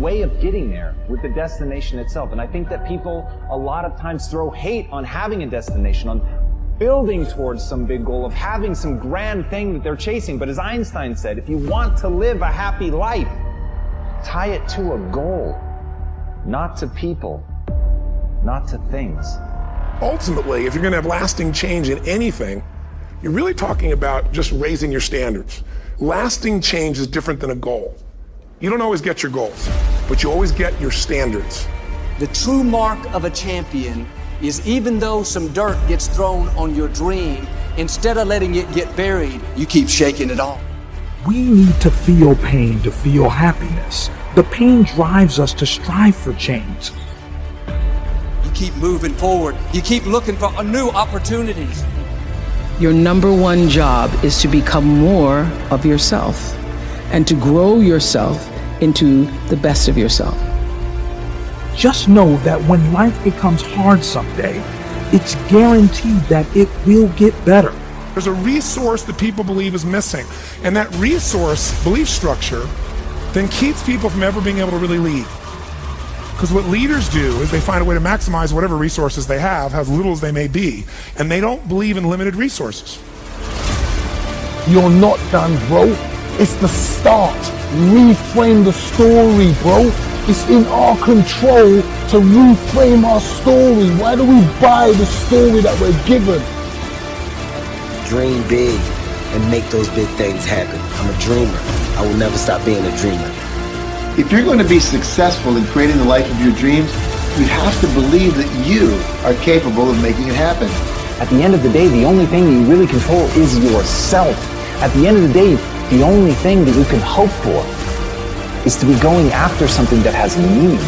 way of getting there with the destination itself. And I think that people a lot of times throw hate on having a destination, on building towards some big goal, of having some grand thing that they're chasing. But as Einstein said, if you want to live a happy life, tie it to a goal, not to people, not to things. Ultimately, if you're going to have lasting change in anything, you're really talking about just raising your standards. Lasting change is different than a goal. You don't always get your goals, but you always get your standards. The true mark of a champion is, even though some dirt gets thrown on your dream, instead of letting it get buried, you keep shaking it off. We need to feel pain to feel happiness. The pain drives us to strive for change. You keep moving forward. You keep looking for new opportunities. Your number one job is to become more of yourself and to grow yourself into the best of yourself. Just know that when life becomes hard someday, it's guaranteed that it will get better. There's a resource that people believe is missing, and that resource belief structure then keeps people from ever being able to really lead. Because what leaders do is they find a way to maximize whatever resources they have, as little as they may be, and they don't believe in limited resources. You're not done, bro. It's the start. Reframe the story, bro. It's in our control to reframe our story. Why do we buy the story that we're given? Dream big and make those big things happen. I'm a dreamer. I will never stop being a dreamer. If you're going to be successful in creating the life of your dreams, you have to believe that you are capable of making it happen. At the end of the day, the only thing that you really control is yourself. At the end of the day, the only thing that you can hope for is to be going after something that has meaning,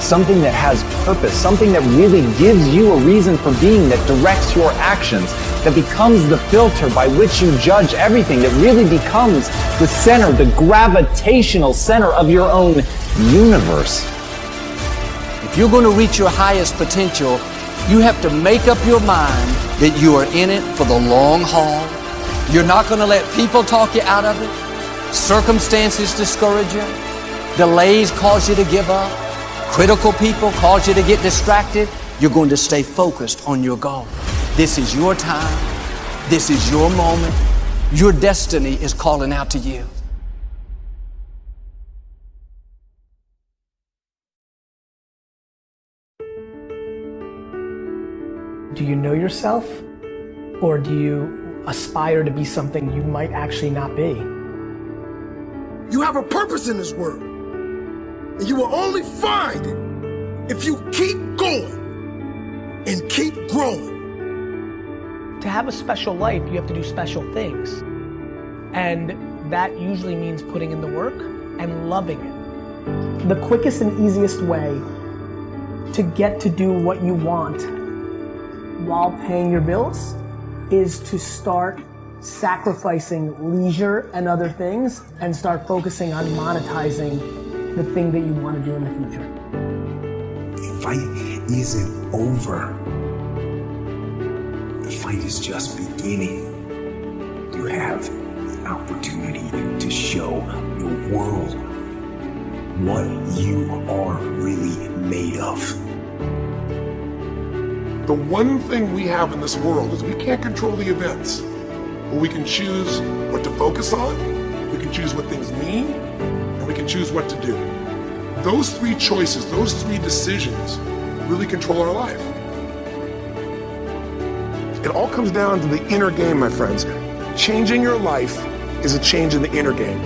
something that has purpose, something that really gives you a reason for being, that directs your actions, that becomes the filter by which you judge everything, that really becomes the center, the gravitational center of your own universe. If you're going to reach your highest potential, you have to make up your mind that you are in it for the long haul. You're not going to let people talk you out of it. Circumstances discourage you. Delays cause you to give up. Critical people cause you to get distracted. You're going to stay focused on your goal. This is your time. This is your moment. Your destiny is calling out to you. Do you know yourself, or do you aspire to be something you might actually not be? You have a purpose in this world, and you will only find it if you keep going and keep growing. To have a special life, you have to do special things. And that usually means putting in the work and loving it. The quickest and easiest way to get to do what you want while paying your bills is to start sacrificing leisure and other things and start focusing on monetizing the thing that you want to do in the future. The fight isn't over. The fight is just beginning. You have the opportunity to show the world what you are really made of. The one thing we have in this world is we can't control the events, but we can choose what to focus on, we can choose what things mean, and we can choose what to do. Those three choices, those three decisions really control our life. It all comes down to the inner game, my friends. Changing your life is a change in the inner game.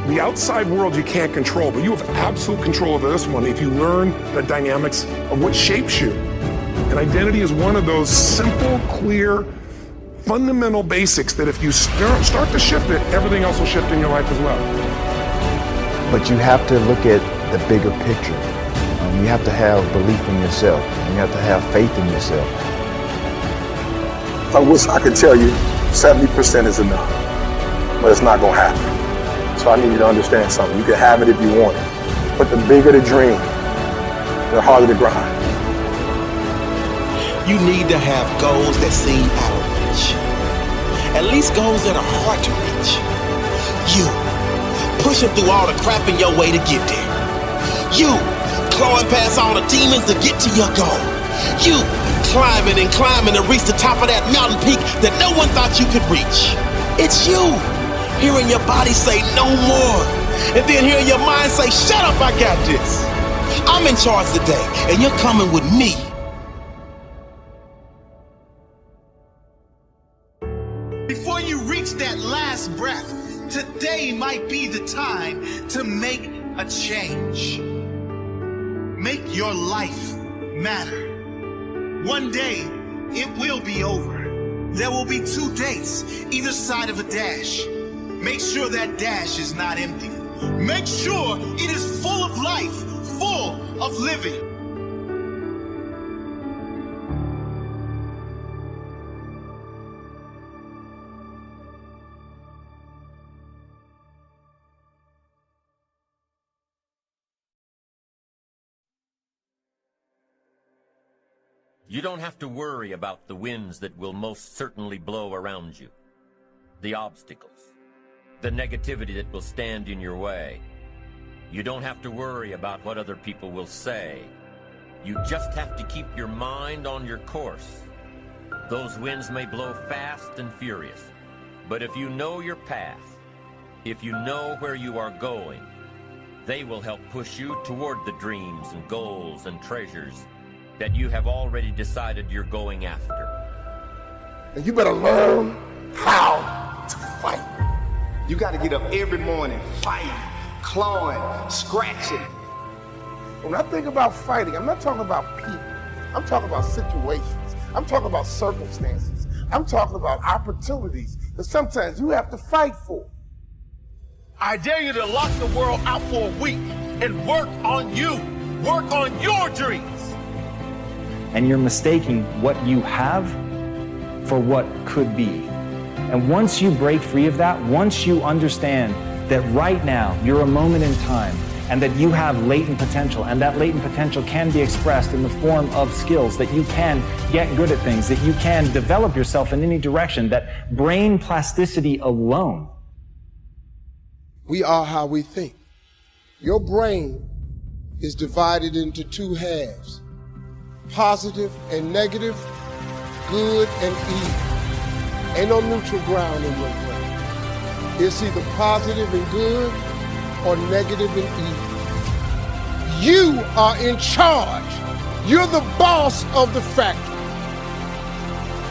The outside world you can't control, but you have absolute control over this one if you learn the dynamics of what shapes you. And identity is one of those simple, clear, fundamental basics that if you start to shift it, everything else will shift in your life as well. But you have to look at the bigger picture. You have to have belief in yourself. You have to have faith in yourself. I wish I could tell you 70% is enough, but it's not gonna happen. So I need you to understand something. You can have it if you want it, but the bigger the dream, the harder the grind. You need to have goals that seem out of reach. At least goals that are hard to reach. You pushing through all the crap in your way to get there. You clawing past all the demons to get to your goal. You climbing and climbing to reach the top of that mountain peak that no one thought you could reach. It's you hearing your body say no more, and then hearing your mind say, shut up, I got this. I'm in charge today, and you're coming with me. Before you reach that last breath, today might be the time to make a change. Make your life matter. One day, it will be over. There will be 2 dates, either side of a dash. Make sure that dash is not empty. Make sure it is full of life, full of living. You don't have to worry about the winds that will most certainly blow around you, the obstacles, the negativity that will stand in your way. You don't have to worry about what other people will say. You just have to keep your mind on your course. Those winds may blow fast and furious, but if you know your path, if you know where you are going, they will help push you toward the dreams and goals and treasures that you have already decided you're going after. And you better learn how to fight. You got to get up every morning, fighting, clawing, scratching. When I think about fighting, I'm not talking about people. I'm talking about situations. I'm talking about circumstances. I'm talking about opportunities that sometimes you have to fight for. I dare you to lock the world out for a week and work on you. Work on your dreams. And you're mistaking what you have for what could be. And once you break free of that, once you understand that right now you're a moment in time and that you have latent potential, and that latent potential can be expressed in the form of skills, that you can get good at things, that you can develop yourself in any direction, that brain plasticity alone. We are how we think. Your brain is divided into 2 halves. Positive and negative, good and evil. Ain't no neutral ground in your brain. It's either positive and good or negative and evil. You are in charge. You're the boss of the factory.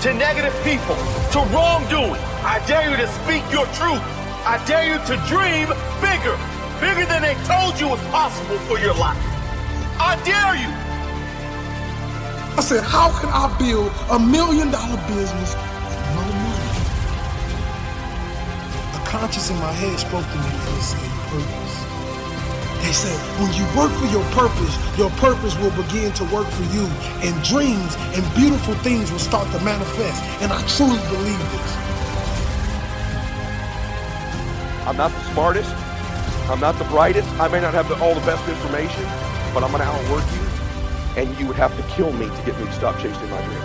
To negative people, to wrongdoing, I dare you to speak your truth. I dare you to dream bigger, bigger than they told you was possible for your life. I dare you. I said, how can I build $1 million business with no money? A conscience in my head spoke to me and said, purpose. They said, when you work for your purpose will begin to work for you, and dreams and beautiful things will start to manifest. And I truly believe this. I'm not the smartest. I'm not the brightest. I may not have all the best information, but I'm going to outwork you. And you would have to kill me to get me to stop chasing my dream.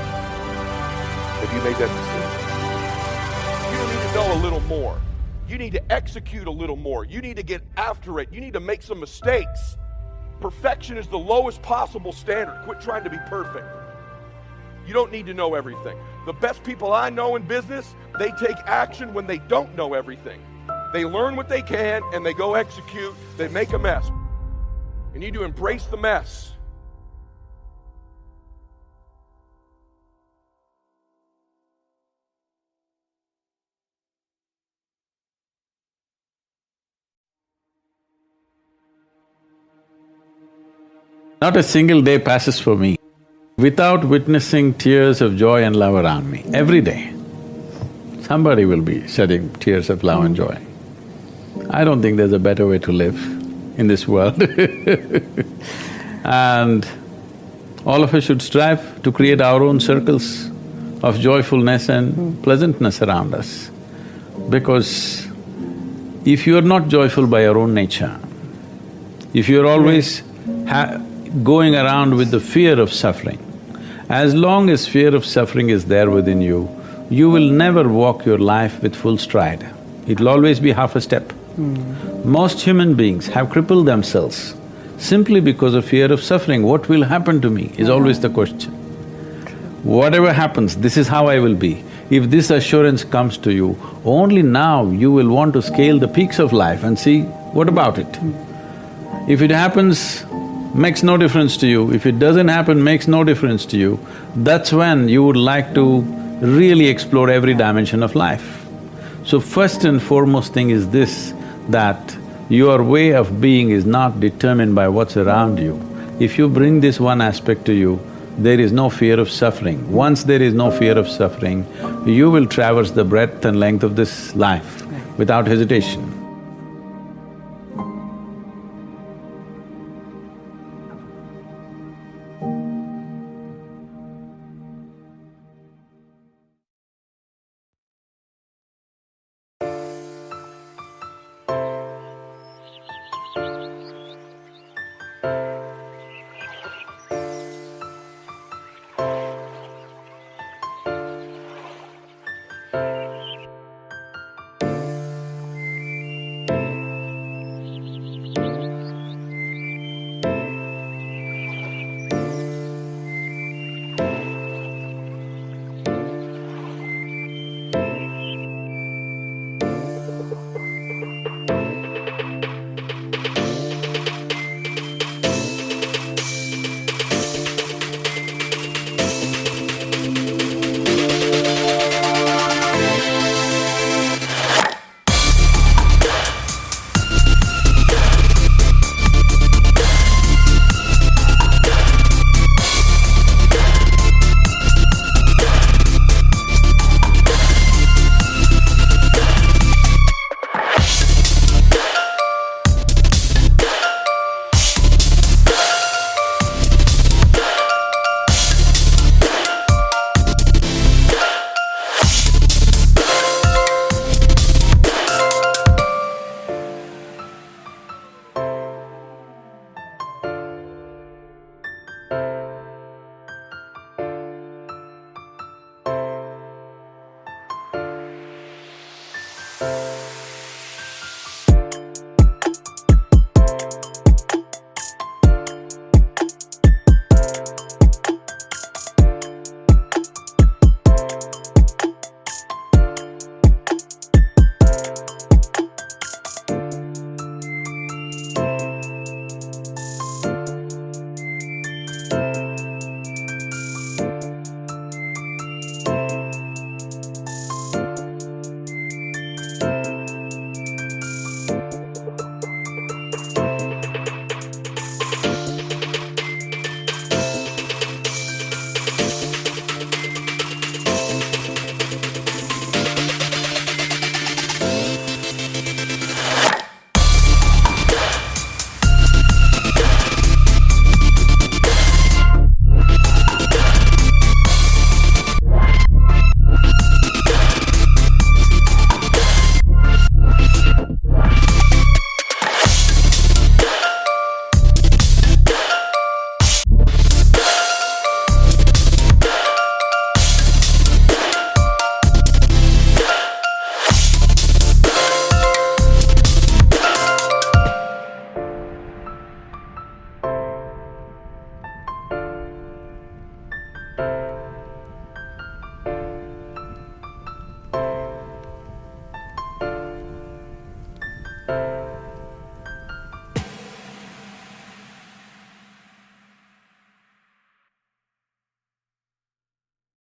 If you made that decision. You need to know a little more. You need to execute a little more. You need to get after it. You need to make some mistakes. Perfection is the lowest possible standard. Quit trying to be perfect. You don't need to know everything. The best people I know in business, they take action when they don't know everything. They learn what they can and they go execute. They make a mess. You need to embrace the mess. Not a single day passes for me without witnessing tears of joy and love around me. Every day, somebody will be shedding tears of love and joy. I don't think there's a better way to live in this world. And all of us should strive to create our own circles of joyfulness and pleasantness around us. Because if you're not joyful by your own nature, if you're always going around with the fear of suffering, as long as fear of suffering is there within you, you will never walk your life with full stride. It'll always be half a step. Most human beings have crippled themselves simply because of fear of suffering. What will happen to me is always the question. Whatever happens, this is how I will be. If this assurance comes to you, only now you will want to scale the peaks of life and see, what about it? If it happens, makes no difference to you. If it doesn't happen, makes no difference to you. That's when you would like to really explore every dimension of life. So first and foremost thing is this, that your way of being is not determined by what's around you. If you bring this one aspect to you, there is no fear of suffering. Once there is no fear of suffering, you will traverse the breadth and length of this life without hesitation.